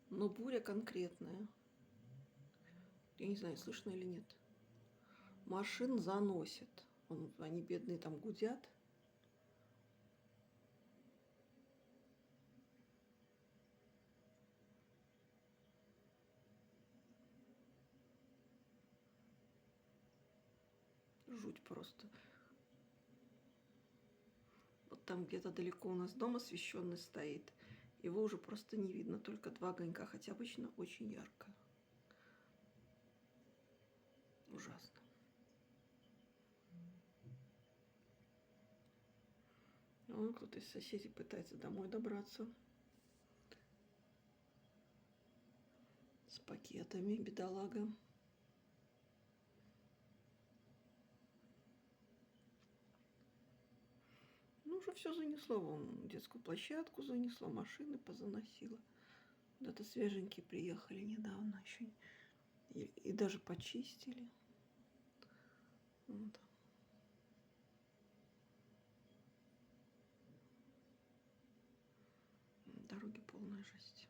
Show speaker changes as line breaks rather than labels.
Но буря конкретная. Я не знаю, слышно или нет. Машин заносит. Они бедные там гудят. Жуть просто. Вот там где-то далеко у нас дом освещенный стоит. Его уже просто не видно, только два огонька, хотя обычно очень ярко. Ужасно. Вон кто-то из соседей пытается домой добраться. С пакетами, бедолага. Ну, уже все занесло. Вон детскую площадку занесло, машины позаносило. Куда-то свеженькие приехали недавно еще. И даже почистили. Вот. Дороги полная жесть.